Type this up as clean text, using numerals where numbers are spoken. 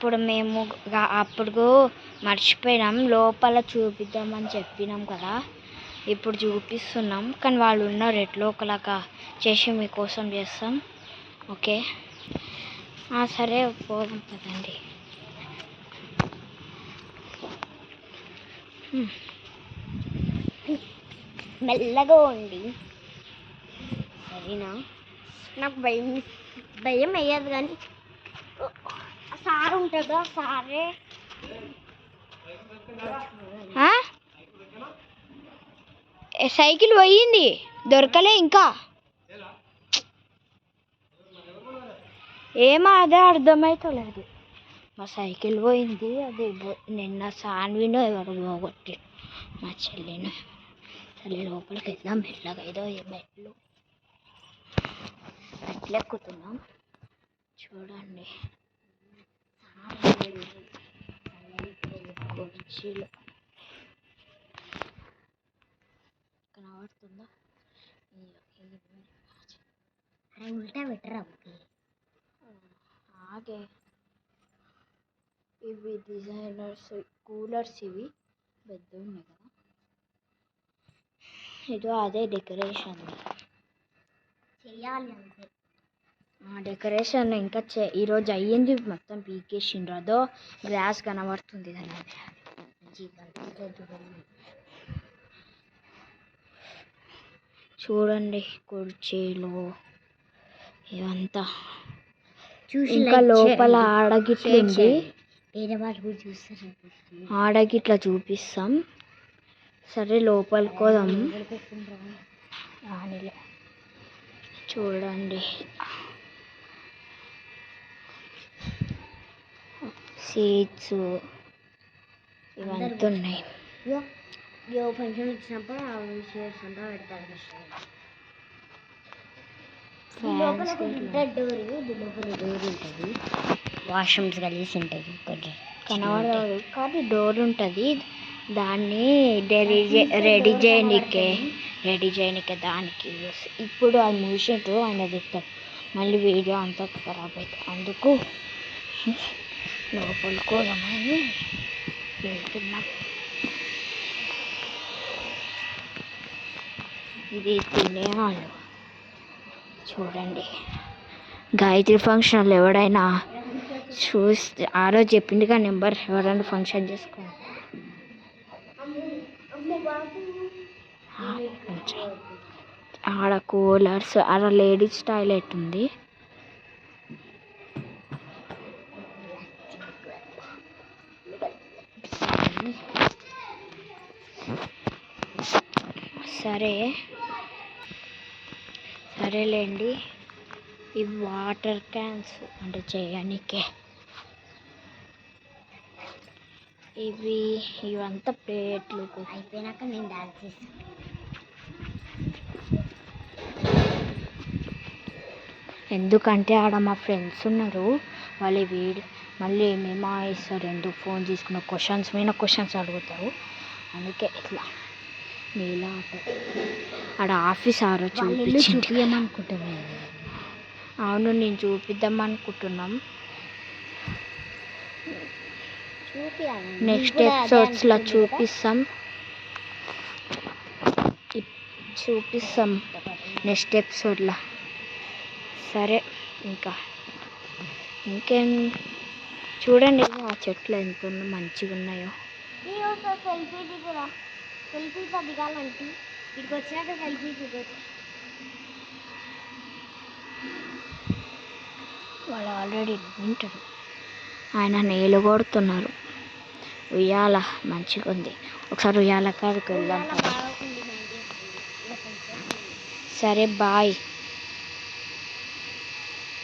ఇప్పుడు మేము అప్పుడు మర్చిపోయినాం, లోపల చూపిద్దామని చెప్పినాం కదా, ఇప్పుడు చూపిస్తున్నాం. కానీ వాళ్ళు ఉన్నారు, ఎట్లో ఒకలాగా చేసి మీకోసం చేస్తాం. ఓకే సరే పోదాం కదండి. మెల్లగా ఉండి సరేనా. నాకు భయం వేయదు, కానీ సార్ ఉంటుందా, సారే సైకిల్ పోయింది, దొరకలే ఇంకా. ఏమో అదే అర్థమవుతలేదు. మా సైకిల్ పోయింది, అది నిన్న సాన్వినో ఎవరు పోగొట్టి మా చెల్లిని. సరే లోపలికి వెళ్దాం మెల్లగా. ఏదో మెట్లు ఎక్కుతున్నాం చూడండి. కుర్చీలు కనబడుతుందా? ఉల్టా పెట్టరా ఆగే. ఇవి డిజైనర్స్ కూలర్స్, ఇవి పెద్ద ఉన్నాయి కదా. ఇదో అదే డెకరేషన్ చేయాలి అంతే. డెకరేషన్ ఇంకా ఈరోజు అయ్యింది, మొత్తం పీకేసిండ్రు. అదో గ్లాస్ కనబడుతుంది కదా, చూడండి. కుర్చీలు ఇవంతా ఇంకా లోపల ఆడగిట్లుంది, ఆడగిట్లా చూపిస్తాం. సరే లోపలికి పోదాం. చూడండి సీట్స్ ఇవంతా ఉన్నాయి. ఫంక్షన్ వచ్చినప్పుడు డోర్ ఉంటుంది, వాష్రూమ్స్ కలిసి ఉంటుంది, కనబడదు కానీ డోర్ ఉంటుంది. దాన్ని రెడీ చేయనికే దానికి ఇప్పుడు అది మూసిండ్రు, ఆయన చెప్తాడు. మళ్ళీ వీడియో అంతా ఖరాబ్ అవుతుంది, అందుకు లోపలికోదామని వెళ్తున్నాం. ఇది తినే వాళ్ళు చూడండి. గాయత్రి ఫంక్షన్లో ఎవడైనా చూస్తే ఆ రోజు చెప్పిందిగా నెంబర్, ఎవరైనా ఫంక్షన్ చేసుకోండి. ఆడ కూలర్స్, ఆడ లేడీస్ టాయిలెట్ ఉంది. సరేలేండి. ఇవి వాటర్ క్యాన్స్ అంటే చేయనికే. ఇవంతా ప్లేట్లు. అయిపోయినాక నేను డాన్స్ చేస్తాను. ఎందుకంటే ఆడ మా ఫ్రెండ్స్ ఉన్నారు, వాళ్ళు మళ్ళీ ఏమేమో ఇస్తారు. ఎందుకు ఫోన్ తీసుకున్న క్వశ్చన్స్ మీద క్వశ్చన్స్ అడుగుతారు, అందుకే ఇట్లా నీలా ఆడ ఆఫీస్ ఆ రోజు చూపించమనుకుంటున్నాను. అవును, నేను చూపిద్దాం అనుకుంటున్నాం. నెక్స్ట్ ఎపిసోడ్స్లో చూపిస్తాం నెక్స్ట్ ఎపిసోడ్లో. సరే ఇంకేం చూడండి, ఆ చెట్లు ఎంత మంచిగా ఉన్నాయో. సెల్ఫీతో దిగాలంటే ఇక్కడికి వచ్చినాక సెల్ఫీ దిగొచ్చు. వాళ్ళు ఆల్రెడీ వింటారు, ఆయన నీళ్ళు కొడుతున్నారు. ఉయ్యాల మంచిగా ఉంది, ఒకసారి ఉయ్యాల కాడికి వెళ్దాం. సరే బాయ్.